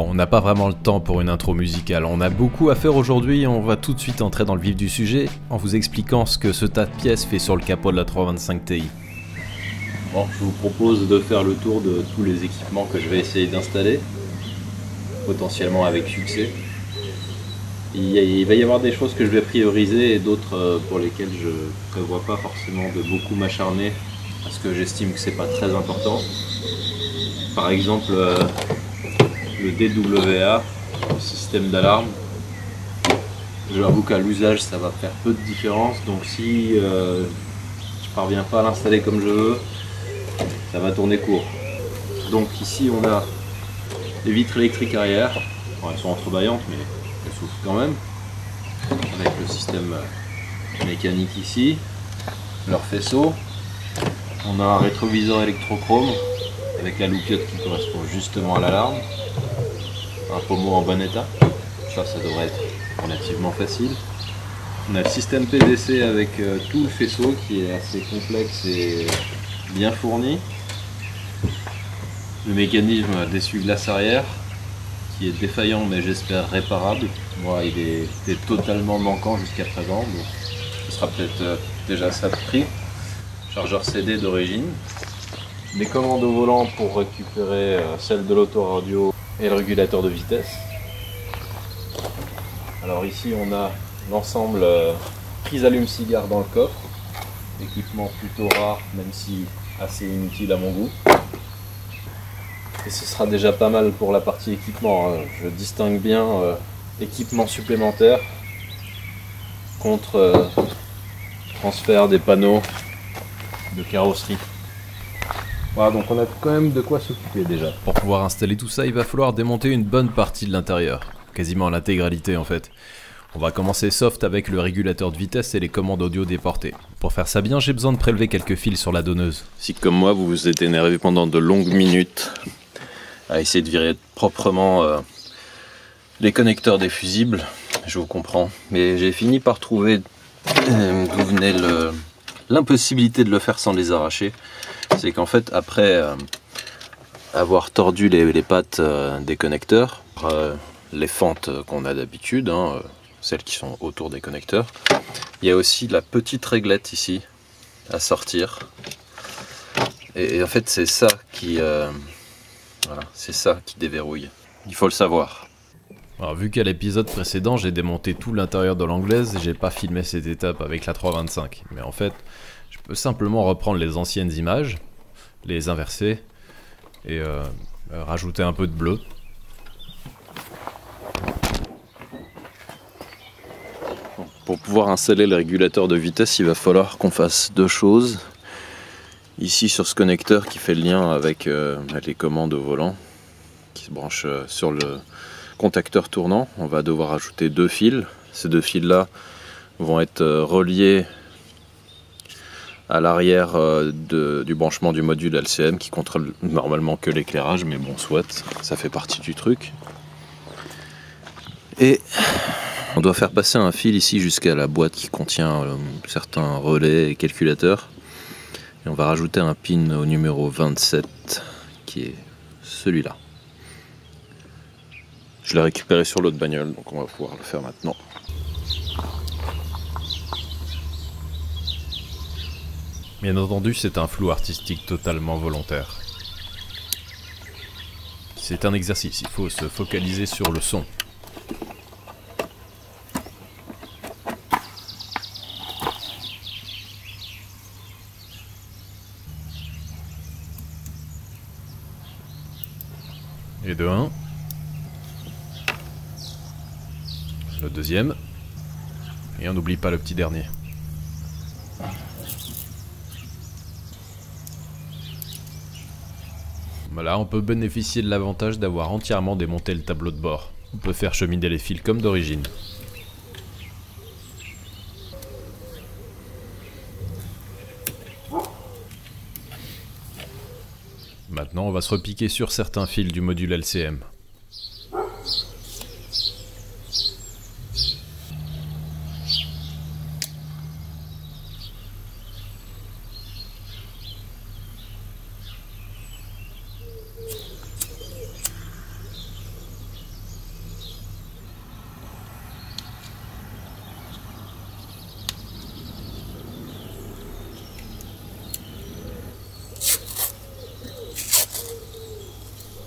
Bon, on n'a pas vraiment le temps pour une intro musicale, on a beaucoup à faire aujourd'hui et on va tout de suite entrer dans le vif du sujet en vous expliquant ce que ce tas de pièces fait sur le capot de la 325 Ti. Bon, je vous propose de faire le tour de tous les équipements que je vais essayer d'installer, potentiellement avec succès. Il va y avoir des choses que je vais prioriser et d'autres pour lesquelles je ne prévois pas forcément de beaucoup m'acharner parce que j'estime que c'est pas très important. Par exemple, le DWA, le système d'alarme. J'avoue qu'à l'usage ça va faire peu de différence, donc si je parviens pas à l'installer comme je veux, ça va tourner court. Donc ici on a les vitres électriques arrière, bon, elles sont entrebâillantes mais elles souffrent quand même, avec le système mécanique ici, leur faisceau. On a un rétroviseur électrochrome avec la loupiote qui correspond justement à l'alarme, un pommeau en bon état, ça devrait être relativement facile. On a le système PDC avec tout le faisceau qui est assez complexe et bien fourni. Le mécanisme d'essuie-glace arrière qui est défaillant mais j'espère réparable. Moi il était totalement manquant jusqu'à présent, donc ce sera peut-être déjà ça de prix. Chargeur CD d'origine. Les commandes au volant pour récupérer celle de l'autoradio et le régulateur de vitesse. Alors ici on a l'ensemble prise allume-cigare dans le coffre. Équipement plutôt rare même si assez inutile à mon goût. Et ce sera déjà pas mal pour la partie équipement. Je distingue bien équipement supplémentaire contre transfert des panneaux de carrosserie. Voilà, donc on a quand même de quoi s'occuper déjà. Pour pouvoir installer tout ça, il va falloir démonter une bonne partie de l'intérieur, quasiment l'intégralité en fait. On va commencer soft avec le régulateur de vitesse et les commandes audio déportées. Pour faire ça bien, j'ai besoin de prélever quelques fils sur la donneuse. Si comme moi vous vous êtes énervé pendant de longues minutes à essayer de virer proprement les connecteurs des fusibles, je vous comprends, mais j'ai fini par trouver d'où venait l'impossibilité de le faire sans les arracher. C'est qu'en fait après avoir tordu les pattes des connecteurs, les fentes qu'on a d'habitude, celles qui sont autour des connecteurs, il y a aussi la petite réglette ici à sortir, et en fait c'est ça qui voilà, c'est ça qui déverrouille, il faut le savoir. Alors vu qu'à l'épisode précédent j'ai démonté tout l'intérieur de l'anglaise, j'ai pas filmé cette étape avec la 325, mais en fait je peux simplement reprendre les anciennes images, les inverser et rajouter un peu de bleu. Pour pouvoir installer le régulateur de vitesse, il va falloir qu'on fasse deux choses. Ici sur ce connecteur qui fait le lien avec les commandes au volant, qui se branche sur le contacteur tournant, on va devoir ajouter deux fils. Ces deux fils là vont être reliés à l'arrière du branchement du module LCM qui contrôle normalement que l'éclairage, mais bon soit, ça fait partie du truc. Et on doit faire passer un fil ici jusqu'à la boîte qui contient certains relais et calculateurs. Et on va rajouter un pin au numéro 27 qui est celui-là. Je l'ai récupéré sur l'autre bagnole, donc on va pouvoir le faire maintenant. Bien entendu, c'est un flou artistique totalement volontaire. C'est un exercice, il faut se focaliser sur le son. Et de 1. Le deuxième. Et on n'oublie pas le petit dernier. Voilà, on peut bénéficier de l'avantage d'avoir entièrement démonté le tableau de bord. On peut faire cheminer les fils comme d'origine. Maintenant, on va se repiquer sur certains fils du module LCM.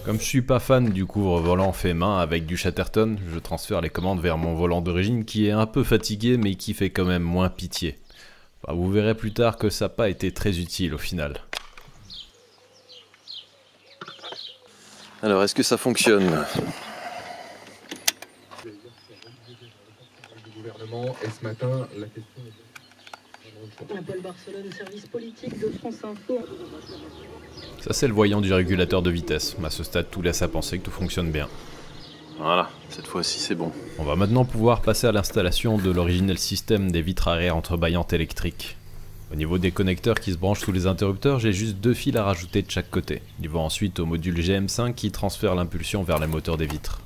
Comme je suis pas fan du couvre-volant fait main avec du Chatterton, je transfère les commandes vers mon volant d'origine qui est un peu fatigué mais qui fait quand même moins pitié. Enfin, vous verrez plus tard que ça n'a pas été très utile au final. Alors, est-ce que ça fonctionne? Et ce matin, la question Paul Barcelone, service politique de France Info. Ça c'est le voyant du régulateur de vitesse. À ce stade, tout laisse à penser que tout fonctionne bien. Voilà, cette fois-ci c'est bon. On va maintenant pouvoir passer à l'installation de l'original système des vitres arrière entrebâillantes électriques. Au niveau des connecteurs qui se branchent sous les interrupteurs, j'ai juste 2 fils à rajouter de chaque côté. Ils vont ensuite au module GM5 qui transfère l'impulsion vers les moteurs des vitres.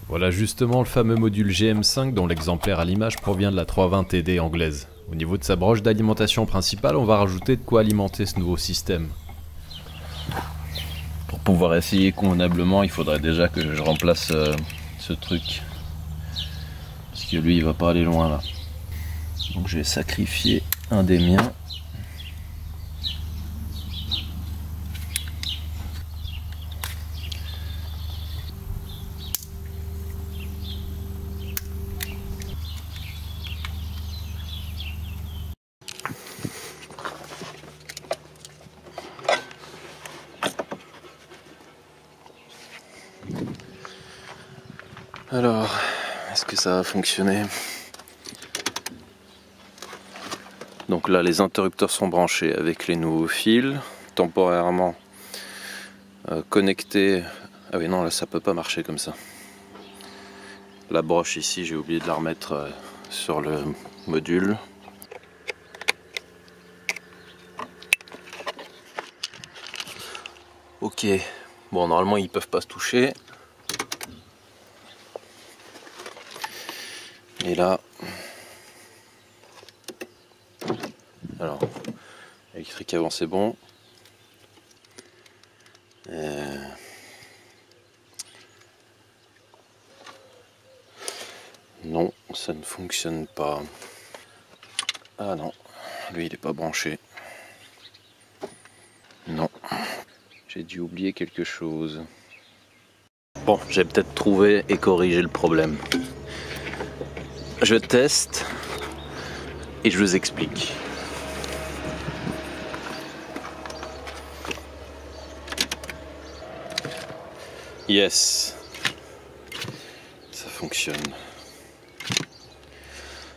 Voilà justement le fameux module GM5 dont l'exemplaire à l'image provient de la 320 TD anglaise. Au niveau de sa broche d'alimentation principale, on va rajouter de quoi alimenter ce nouveau système. Pour pouvoir essayer convenablement, il faudrait déjà que je remplace ce truc. Parce que lui, il va pas aller loin là. Donc je vais sacrifier un des miens. Alors, est-ce que ça va fonctionner? Donc là, les interrupteurs sont branchés avec les nouveaux fils, temporairement connectés. Ah oui, non, là, ça peut pas marcher comme ça. La broche ici, j'ai oublié de la remettre sur le module. Ok, bon, normalement, ils peuvent pas se toucher. Et là, alors, électrique avant c'est bon. Non, ça ne fonctionne pas. Ah non, lui il est pas branché. Non, j'ai dû oublier quelque chose. Bon, j'ai peut-être trouvé et corrigé le problème. Je teste et je vous explique. Yes, ça fonctionne.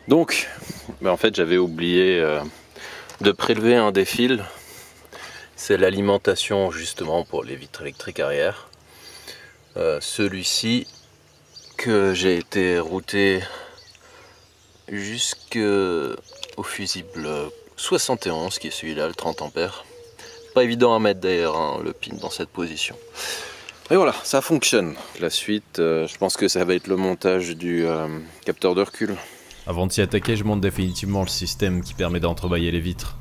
Donc, en fait j'avais oublié de prélever un des fils. C'est l'alimentation justement pour les vitres électriques arrière. Celui-ci que j'ai été routé jusqu'au fusible 71 qui est celui-là, le 30 ampères. Pas évident à mettre d'ailleurs hein, le pin dans cette position. Et voilà, ça fonctionne. La suite, je pense que ça va être le montage du capteur de recul. Avant de s'y attaquer, je monte définitivement le système qui permet d'entrebâiller les vitres.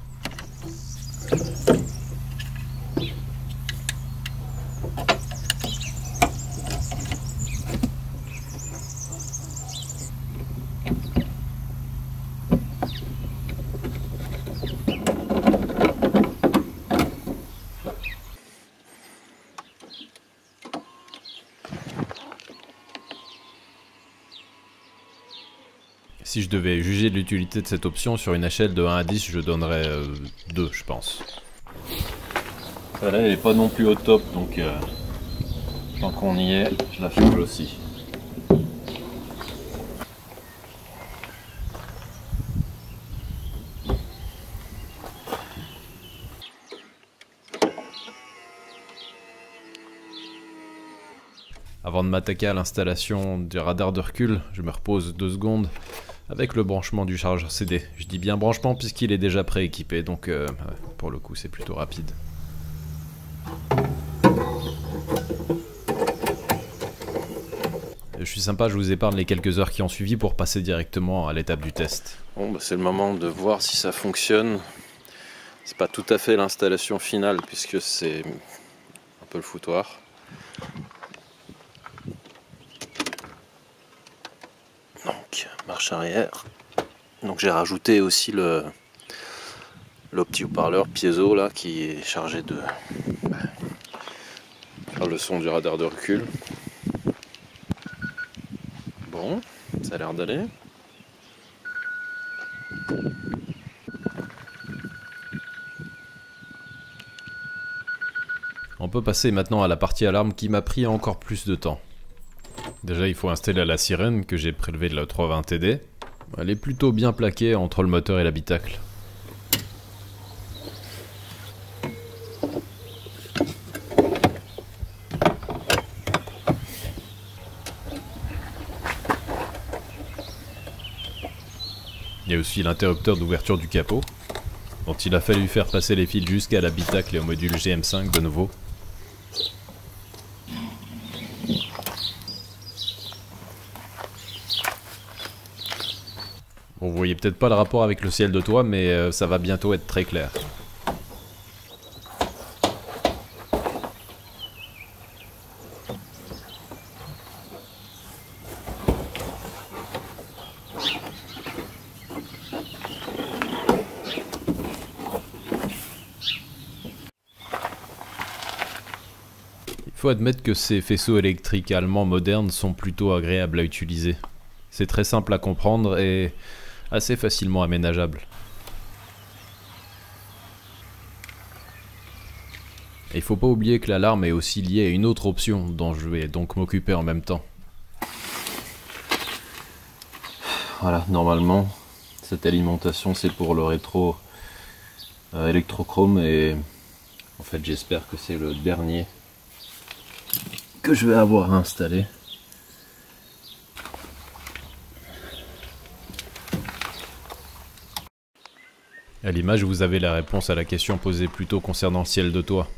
Si je devais juger de l'utilité de cette option sur une échelle de 1 à 10, je donnerais 2, je pense. Celle-là, elle n'est pas non plus au top, donc tant qu'on y est, je la change aussi. Avant de m'attaquer à l'installation du radar de recul, je me repose 2 secondes avec le branchement du chargeur CD. Je dis bien branchement puisqu'il est déjà prééquipé, donc pour le coup c'est plutôt rapide. Je suis sympa, je vous épargne les quelques heures qui ont suivi pour passer directement à l'étape du test. Bon, bah, c'est le moment de voir si ça fonctionne. C'est pas tout à fait l'installation finale puisque c'est un peu le foutoir. Donc, marche arrière. Donc j'ai rajouté aussi le petit haut-parleur piezo là qui est chargé de faire le son du radar de recul. Bon, ça a l'air d'aller. On peut passer maintenant à la partie alarme qui m'a pris encore plus de temps. Déjà, il faut installer la sirène que j'ai prélevée de la 320 TD. Elle est plutôt bien plaquée entre le moteur et l'habitacle. Il y a aussi l'interrupteur d'ouverture du capot, dont il a fallu faire passer les fils jusqu'à l'habitacle et au module GM5 de nouveau. Bon, vous voyez peut-être pas le rapport avec le ciel de toit, mais ça va bientôt être très clair. Il faut admettre que ces faisceaux électriques allemands modernes sont plutôt agréables à utiliser. C'est très simple à comprendre et assez facilement aménageable. Et il faut pas oublier que l'alarme est aussi liée à une autre option dont je vais donc m'occuper en même temps. Voilà, normalement cette alimentation c'est pour le rétro électrochrome et en fait j'espère que c'est le dernier que je vais avoir installé. À l'image, vous avez la réponse à la question posée plus tôt concernant le ciel de toit.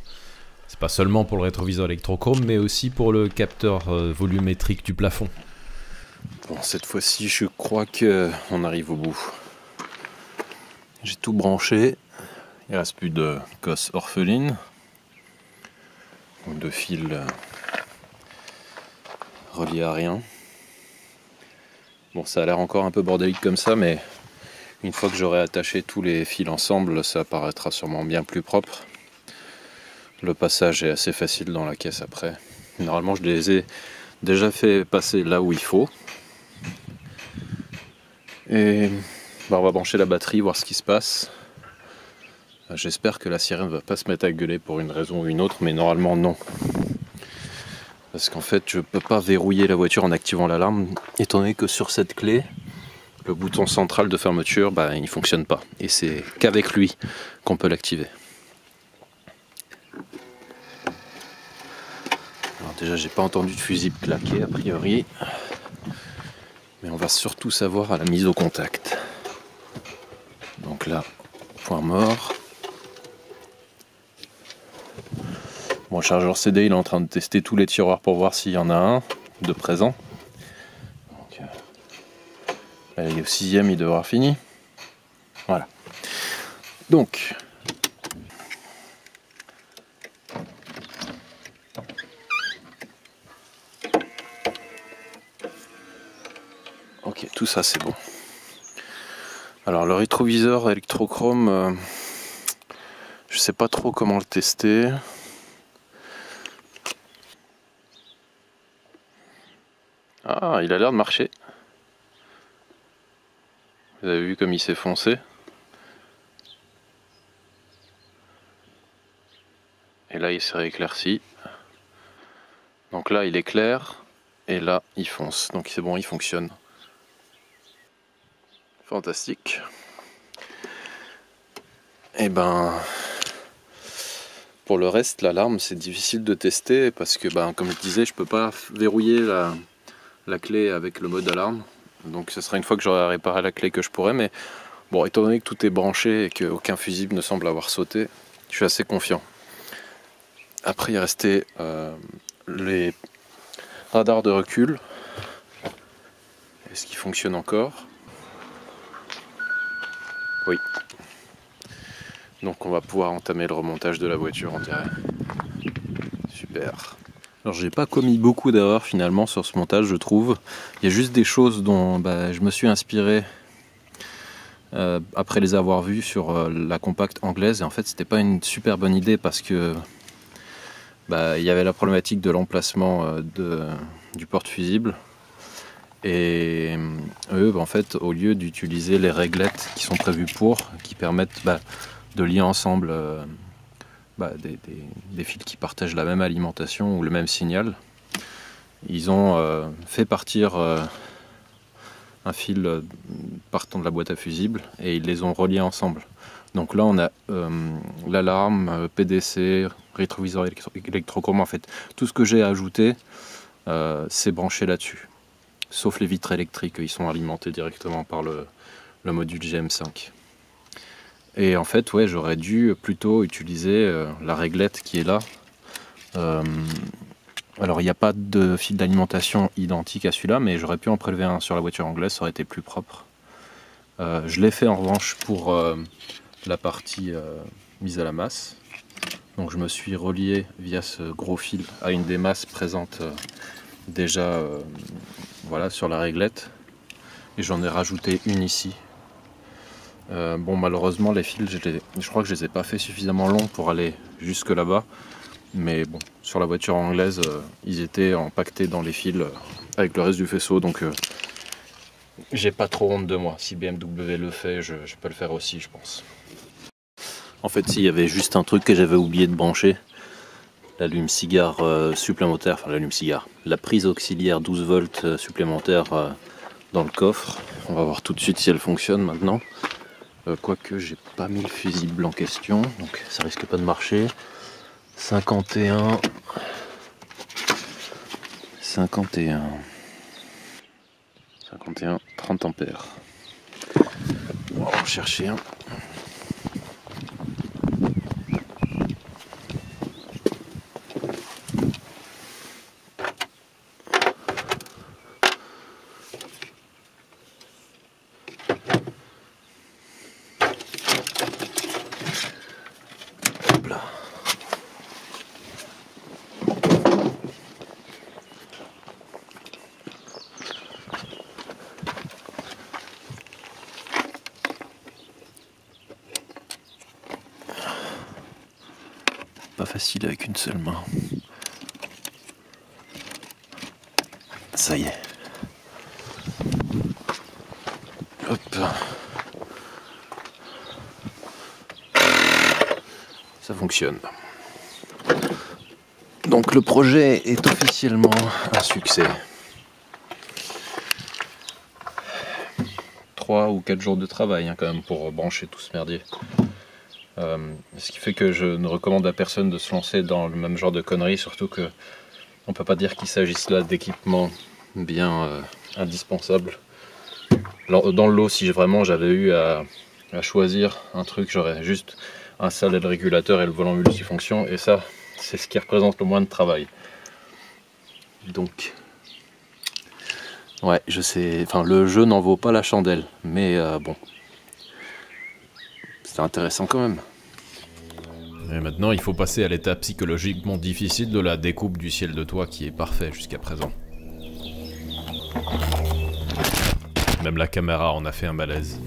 C'est pas seulement pour le rétroviseur électrochrome, mais aussi pour le capteur volumétrique du plafond. Bon, cette fois-ci, je crois qu'on arrive au bout. J'ai tout branché. Il ne reste plus de cosse orpheline. De fils reliés à rien. Bon, ça a l'air encore un peu bordélique comme ça, mais une fois que j'aurai attaché tous les fils ensemble, ça paraîtra sûrement bien plus propre. Le passage est assez facile dans la caisse après. Normalement, je les ai déjà fait passer là où il faut. Et on va brancher la batterie, voir ce qui se passe. J'espère que la sirène va pas se mettre à gueuler pour une raison ou une autre, mais normalement non. Parce qu'en fait, je peux pas verrouiller la voiture en activant l'alarme, étant donné que sur cette clé, le bouton central de fermeture, il ne fonctionne pas. Et c'est qu'avec lui qu'on peut l'activer. Alors déjà, j'ai pas entendu de fusible claquer a priori. Mais on va surtout savoir à la mise au contact. Donc là, point mort. Bon, le chargeur CD, il est en train de tester tous les tiroirs pour voir s'il y en a un de présent. Donc, il est au 6e, il devra avoir fini. Voilà. Donc, ok, tout ça c'est bon. Alors le rétroviseur électrochrome, je sais pas trop comment le tester. Ah, il a l'air de marcher. Vous avez vu comme il s'est foncé. Et là il s'est rééclairci. Donc là il est clair. Et là il fonce. Donc c'est bon, il fonctionne. Fantastique. Et pour le reste, l'alarme c'est difficile de tester parce que comme je disais, je peux pas verrouiller la clé avec le mode alarme. Donc ce sera une fois que j'aurai réparé la clé que je pourrai. Mais bon, étant donné que tout est branché et qu'aucun fusible ne semble avoir sauté, je suis assez confiant. Après il restait les radars de recul. Est-ce qu'ils fonctionnent encore? Oui. Donc on va pouvoir entamer le remontage de la voiture, on dirait. Super. Alors j'ai pas commis beaucoup d'erreurs finalement sur ce montage, je trouve. Il y a juste des choses dont je me suis inspiré après les avoir vus sur la compacte anglaise. Et en fait, c'était pas une super bonne idée parce que il y avait la problématique de l'emplacement du porte-fusible. Et eux, en fait, au lieu d'utiliser les réglettes qui sont prévues qui permettent de lier ensemble des fils qui partagent la même alimentation ou le même signal, ils ont fait partir un fil partant de la boîte à fusibles et ils les ont reliés ensemble. Donc là, on a l'alarme, PDC, rétroviseur électrochrome. En fait, tout ce que j'ai ajouté, c'est branché là-dessus. Sauf les vitres électriques, ils sont alimentés directement par le module GM5. Et en fait, ouais, j'aurais dû plutôt utiliser la réglette qui est là. Alors, il n'y a pas de fil d'alimentation identique à celui-là, mais j'aurais pu en prélever un sur la voiture anglaise, ça aurait été plus propre. Je l'ai fait en revanche pour la partie mise à la masse. Donc je me suis relié via ce gros fil à une des masses présentes déjà sur la réglette. Et j'en ai rajouté une ici. Malheureusement les fils, je crois que je les ai pas fait suffisamment longs pour aller jusque là-bas. Mais bon, sur la voiture anglaise, ils étaient empaquetés dans les fils avec le reste du faisceau. Donc j'ai pas trop honte de moi. Si BMW le fait, je peux le faire aussi, je pense. En fait, s'il y avait juste un truc que j'avais oublié de brancher, l'allume-cigare supplémentaire, enfin l'allume-cigare, la prise auxiliaire 12 volts supplémentaire dans le coffre. On va voir tout de suite si elle fonctionne maintenant. Quoique j'ai pas mis le fusible en question, donc ça risque pas de marcher. 51, 30 ampères. On va en chercher un. Pas facile avec une seule main. Ça y est. Hop. Ça fonctionne. Donc le projet est officiellement un succès. 3 ou 4 jours de travail quand même pour brancher tout ce merdier. Ce qui fait que je ne recommande à personne de se lancer dans le même genre de conneries, surtout que on peut pas dire qu'il s'agisse là d'équipements bien indispensables. Dans le lot, si vraiment j'avais eu à choisir un truc, j'aurais juste installé le régulateur et le volant multifonction, et ça, c'est ce qui représente le moins de travail. Donc, ouais, je sais, enfin le jeu n'en vaut pas la chandelle, mais bon, c'est intéressant quand même. Et maintenant, il faut passer à l'étape psychologiquement difficile de la découpe du ciel de toit qui est parfait jusqu'à présent. Même la caméra en a fait un malaise.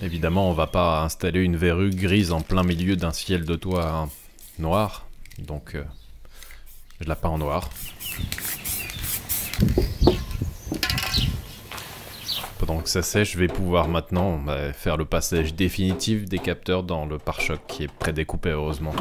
Évidemment, on va pas installer une verrue grise en plein milieu d'un ciel de toit noir, donc je la peins en noir. Pendant que ça sèche, je vais pouvoir maintenant faire le passage définitif des capteurs dans le pare-choc qui est prédécoupé heureusement.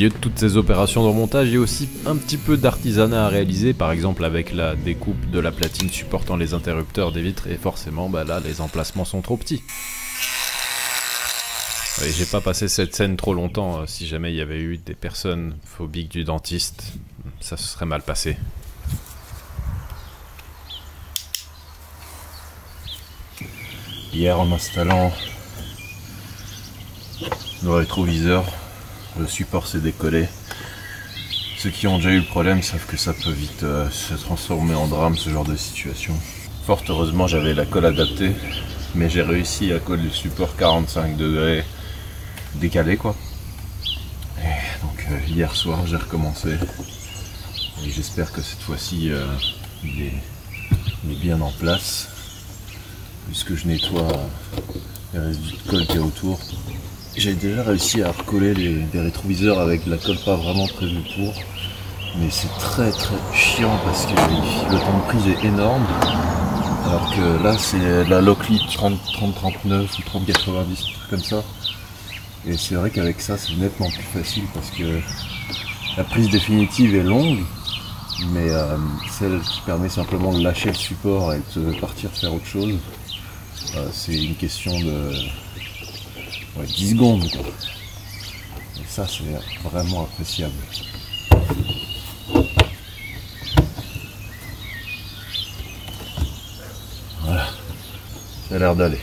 milieu de toutes ces opérations de remontage, il y a aussi un petit peu d'artisanat à réaliser, par exemple avec la découpe de la platine supportant les interrupteurs des vitres, et forcément, bah là, les emplacements sont trop petits. Et j'ai pas passé cette scène trop longtemps, si jamais il y avait eu des personnes phobiques du dentiste, ça se serait mal passé. Hier, en installant le rétroviseur, le support s'est décollé. Ceux qui ont déjà eu le problème savent que ça peut vite se transformer en drame, ce genre de situation. Fort heureusement, j'avais la colle adaptée, mais j'ai réussi à coller le support 45 degrés décalé, quoi. Et donc hier soir, j'ai recommencé. Et j'espère que cette fois-ci, il est bien en place, puisque je nettoie les résidus de colle qu'il y a autour. J'ai déjà réussi à recoller des rétroviseurs avec la colle pas vraiment prévue pour, mais c'est très chiant parce que le temps de prise est énorme, alors que là c'est la Lockheed 3039 ou 3090, comme ça, et c'est vrai qu'avec ça c'est nettement plus facile parce que la prise définitive est longue, mais celle qui permet simplement de lâcher le support et de partir faire autre chose, c'est une question de 10 secondes, quoi. Et ça c'est vraiment appréciable. Voilà, ça a l'air d'aller.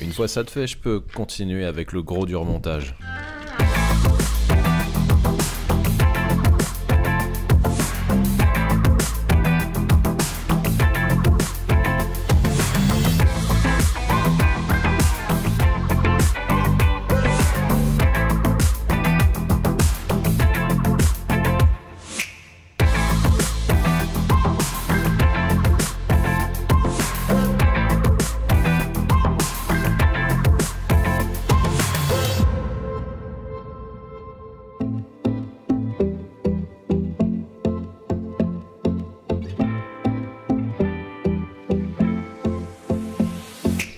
Une fois ça de fait, je peux continuer avec le gros du remontage.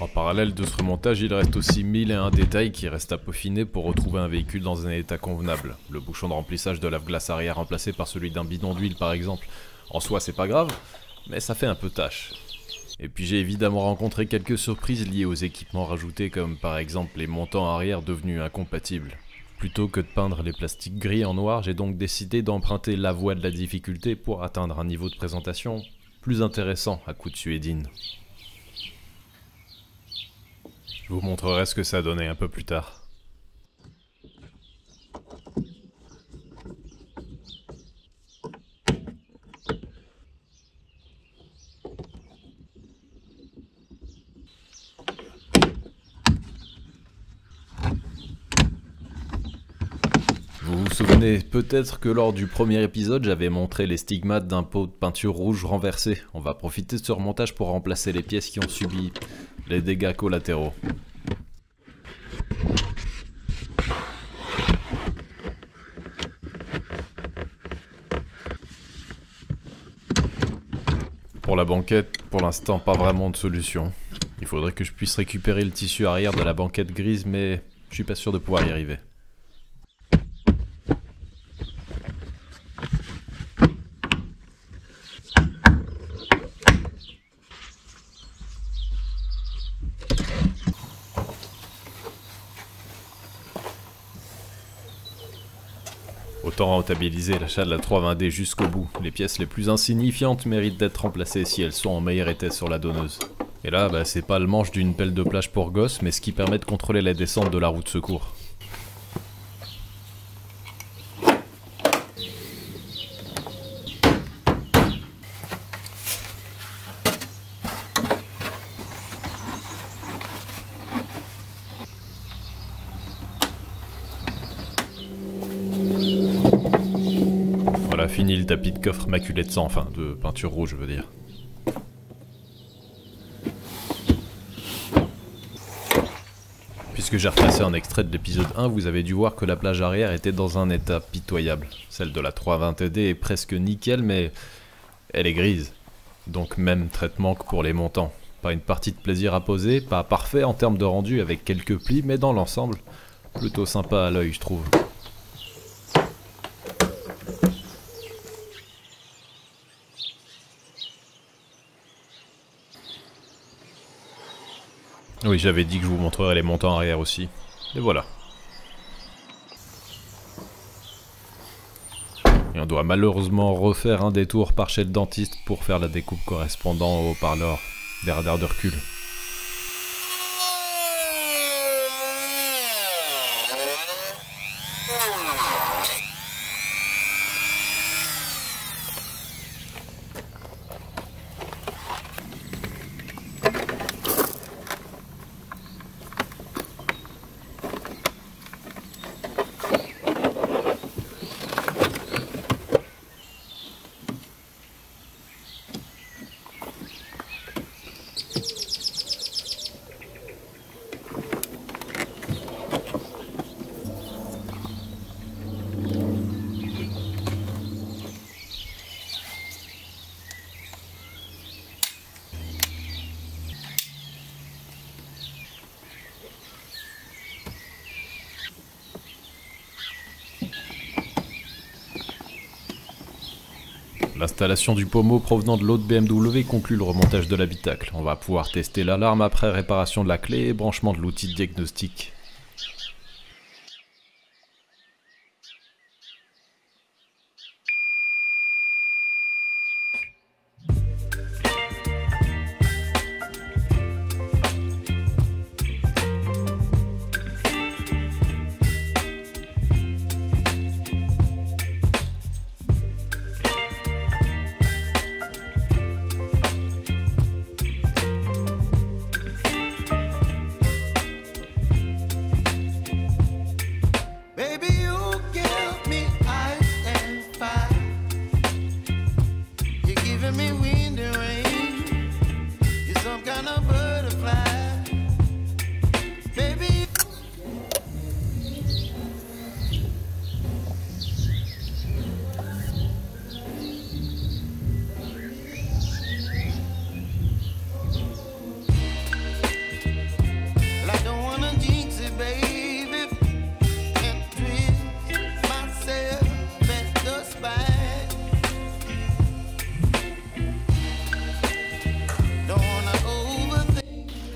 En parallèle de ce remontage, il reste aussi 1001 détails qui restent à peaufiner pour retrouver un véhicule dans un état convenable. Le bouchon de remplissage de lave-glace arrière remplacé par celui d'un bidon d'huile par exemple. En soi c'est pas grave, mais ça fait un peu tâche. Et puis j'ai évidemment rencontré quelques surprises liées aux équipements rajoutés comme par exemple les montants arrière devenus incompatibles. Plutôt que de peindre les plastiques gris en noir, j'ai donc décidé d'emprunter la voie de la difficulté pour atteindre un niveau de présentation plus intéressant à coup de suédine. Je vous montrerai ce que ça a donné un peu plus tard. Vous vous souvenez peut-être que lors du premier épisode, j'avais montré les stigmates d'un pot de peinture rouge renversé. On va profiter de ce remontage pour remplacer les pièces qui ont subi les dégâts collatéraux. Pour la banquette, pour l'instant, pas vraiment de solution. Il faudrait que je puisse récupérer le tissu arrière de la banquette grise, mais je suis pas sûr de pouvoir y arriver. Autant rentabiliser l'achat de la 320D jusqu'au bout. Les pièces les plus insignifiantes méritent d'être remplacées si elles sont en meilleur état sur la donneuse. Et là, bah, c'est pas le manche d'une pelle de plage pour gosse, mais ce qui permet de contrôler la descente de la roue de secours. Voilà, fini le tapis de coffre maculé de sang, enfin de peinture rouge je veux dire. Puisque j'ai replacé un extrait de l'épisode 1, vous avez dû voir que la plage arrière était dans un état pitoyable. Celle de la 320D est presque nickel, mais elle est grise. Donc même traitement que pour les montants. Pas une partie de plaisir à poser, pas parfait en termes de rendu avec quelques plis, mais dans l'ensemble, plutôt sympa à l'œil je trouve. Oui, j'avais dit que je vous montrerais les montants arrière aussi. Et voilà. Et on doit malheureusement refaire un détour par chez le dentiste pour faire la découpe correspondant au haut-parleur des radars de recul. L'installation du pommeau provenant de l'autre BMW conclut le remontage de l'habitacle. On va pouvoir tester l'alarme après réparation de la clé et branchement de l'outil de diagnostic.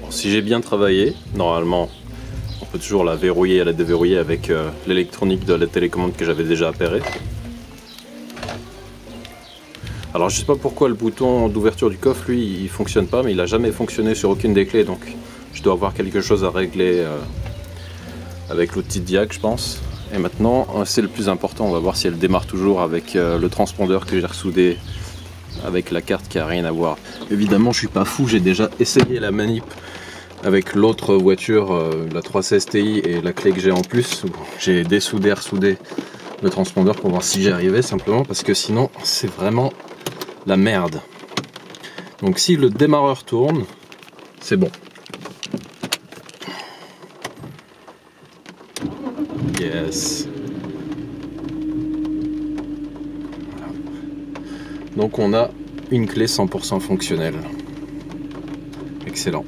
Si j'ai bien travaillé, normalement on peut toujours la verrouiller et la déverrouiller avec l'électronique de la télécommande que j'avais déjà appairée. Alors je sais pas pourquoi le bouton d'ouverture du coffre lui il fonctionne pas, mais il a jamais fonctionné sur aucune des clés, donc je dois avoir quelque chose à régler avec l'outil de diag je pense. Et maintenant c'est le plus important, on va voir si elle démarre toujours avec le transpondeur que j'ai ressoudé avec la carte qui a rien à voir. Évidemment je suis pas fou, j'ai déjà essayé la manip avec l'autre voiture, la 316 Ti et la clé que j'ai en plus. J'ai dessoudé, ressoudé le transpondeur pour voir si j'y arrivais simplement, parce que sinon c'est vraiment la merde. Donc si le démarreur tourne, c'est bon. Yes. Voilà. Donc on a une clé 100% fonctionnelle. Excellent.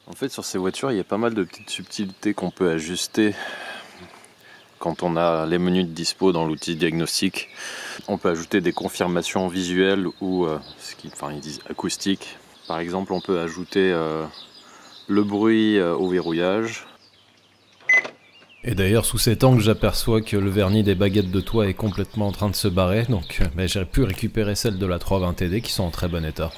En fait, sur ces voitures, il y a pas mal de petites subtilités qu'on peut ajuster quand on a les menus de dispo dans l'outil diagnostic. On peut ajouter des confirmations visuelles ou ils disent acoustiques. Par exemple, on peut ajouter le bruit au verrouillage. Et d'ailleurs, sous cet angle, j'aperçois que le vernis des baguettes de toit est complètement en train de se barrer, donc j'ai pu récupérer celles de la 320 TD qui sont en très bon état.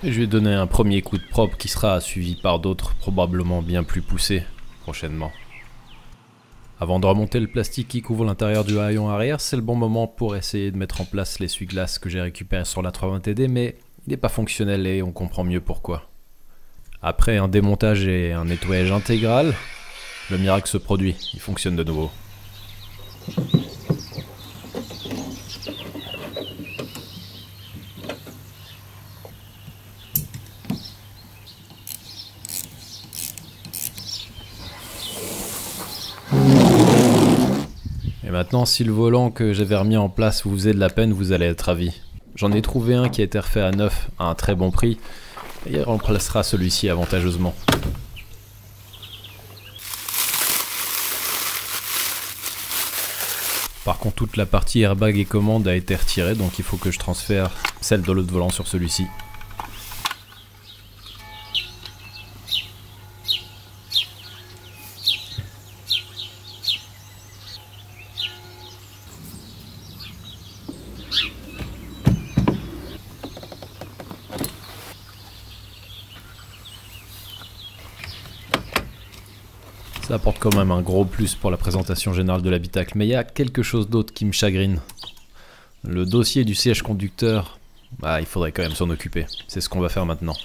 Et je vais donner un premier coup de propre qui sera suivi par d'autres probablement bien plus poussés prochainement. Avant de remonter le plastique qui couvre l'intérieur du haillon arrière, c'est le bon moment pour essayer de mettre en place l'essuie-glace que j'ai récupéré sur la 320 TD, mais il n'est pas fonctionnel et on comprend mieux pourquoi. Après un démontage et un nettoyage intégral, le miracle se produit, il fonctionne de nouveau. maintenant, si le volant que j'avais remis en place vous faisait de la peine, vous allez être ravis. J'en ai trouvé un qui a été refait à neuf à un très bon prix, et il remplacera celui-ci avantageusement. Par contre, toute la partie airbag et commande a été retirée, donc il faut que je transfère celle de l'autre volant sur celui-ci. Ça apporte quand même un gros plus pour la présentation générale de l'habitacle, mais il y a quelque chose d'autre qui me chagrine. Le dossier du siège conducteur, il faudrait quand même s'en occuper. C'est ce qu'on va faire maintenant.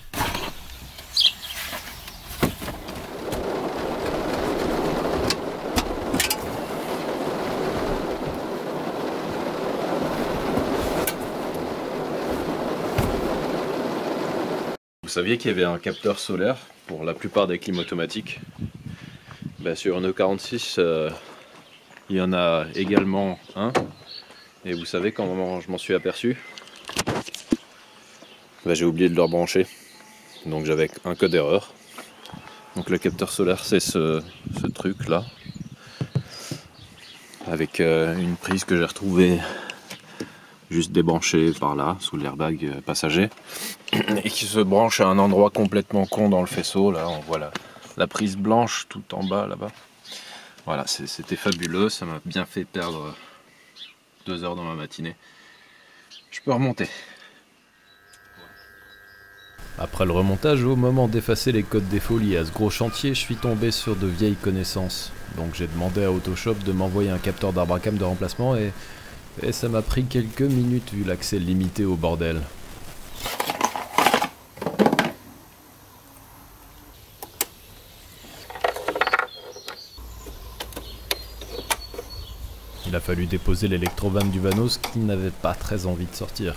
Vous saviez qu'il y avait un capteur solaire pour la plupart des clim automatiques? Sur une E46, il y en a également un. Et vous savez comment je m'en suis aperçu? J'ai oublié de le rebrancher. Donc j'avais un code erreur. Donc le capteur solaire, c'est ce truc là. Avec une prise que j'ai retrouvée juste débranchée par là, sous l'airbag passager. Et qui se branche à un endroit complètement con dans le faisceau. Là, on voit la prise blanche tout en bas là-bas. Voilà, c'était fabuleux, ça m'a bien fait perdre 2 heures dans ma matinée. Je peux remonter. Après le remontage, au moment d'effacer les codes défauts liés à ce gros chantier, je suis tombé sur de vieilles connaissances. Donc j'ai demandé à Autoshop de m'envoyer un capteur d'Abracam de remplacement et ça m'a pris quelques minutes vu l'accès limité au bordel. Il a fallu déposer l'électrovanne du Vanos qui n'avait pas très envie de sortir.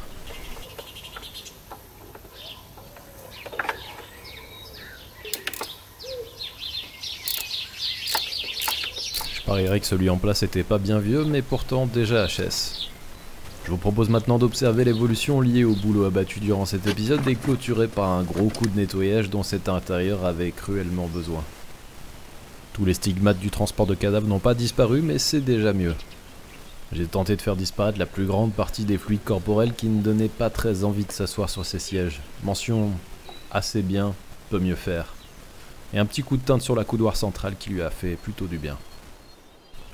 Je parierais que celui en place était pas bien vieux, mais pourtant déjà HS. Je vous propose maintenant d'observer l'évolution liée au boulot abattu durant cet épisode et clôturé par un gros coup de nettoyage dont cet intérieur avait cruellement besoin. Tous les stigmates du transport de cadavres n'ont pas disparu, mais c'est déjà mieux. J'ai tenté de faire disparaître la plus grande partie des fluides corporels qui ne donnaient pas très envie de s'asseoir sur ces sièges. Mention assez bien, peut mieux faire. Et un petit coup de teinte sur la coudoir centrale qui lui a fait plutôt du bien.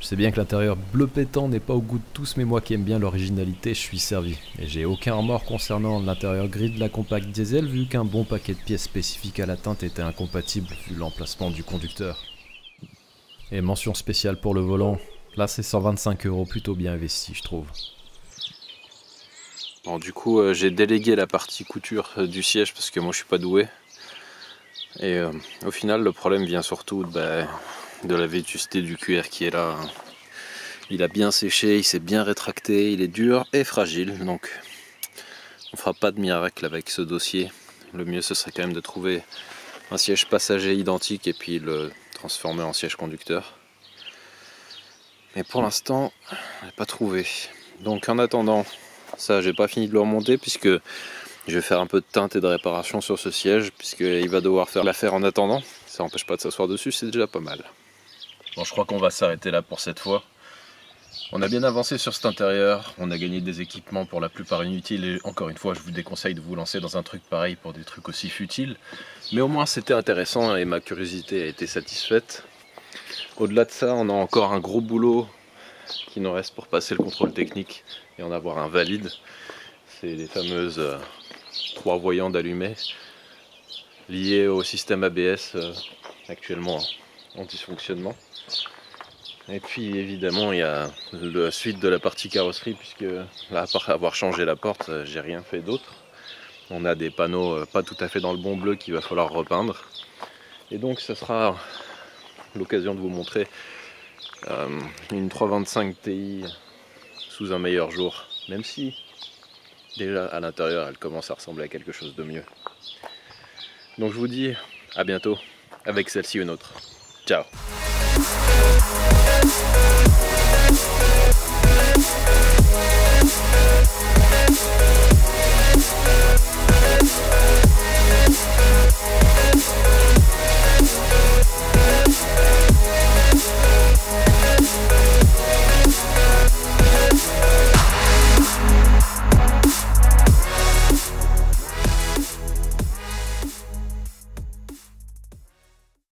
Je sais bien que l'intérieur bleu pétant n'est pas au goût de tous, mais moi qui aime bien l'originalité, je suis servi. Et j'ai aucun remords concernant l'intérieur gris de la compacte diesel, vu qu'un bon paquet de pièces spécifiques à la teinte était incompatible vu l'emplacement du conducteur. Et mention spéciale pour le volant. Là, c'est 125 € plutôt bien investi, je trouve. Bon, du coup, j'ai délégué la partie couture du siège parce que moi, je suis pas doué. Et au final, le problème vient surtout de la vétusté du cuir qui est là. Il a bien séché, il s'est bien rétracté, il est dur et fragile. Donc, on fera pas de miracle avec ce dossier. Le mieux, ce serait quand même de trouver un siège passager identique et puis le transformer en siège conducteur. Mais pour l'instant, je n'ai pas trouvé. Donc en attendant, ça j'ai pas fini de le remonter puisque je vais faire un peu de teinte et de réparation sur ce siège puisqu'il va devoir faire l'affaire en attendant. Ça n'empêche pas de s'asseoir dessus, c'est déjà pas mal. Bon, je crois qu'on va s'arrêter là pour cette fois. On a bien avancé sur cet intérieur, on a gagné des équipements pour la plupart inutiles et encore une fois je vous déconseille de vous lancer dans un truc pareil pour des trucs aussi futiles. Mais au moins c'était intéressant et ma curiosité a été satisfaite. Au-delà de ça, on a encore un gros boulot qui nous reste pour passer le contrôle technique et en avoir un valide. C'est les fameuses 3 voyants d'allumés liés au système ABS actuellement en dysfonctionnement. Et puis évidemment il y a la suite de la partie carrosserie puisque là, à part avoir changé la porte, j'ai rien fait d'autre. On a des panneaux pas tout à fait dans le bon bleu qu'il va falloir repeindre. Et donc ça sera l'occasion de vous montrer une 325 Ti sous un meilleur jour, même si déjà à l'intérieur elle commence à ressembler à quelque chose de mieux. Donc je vous dis à bientôt avec celle-ci ou une autre. Ciao.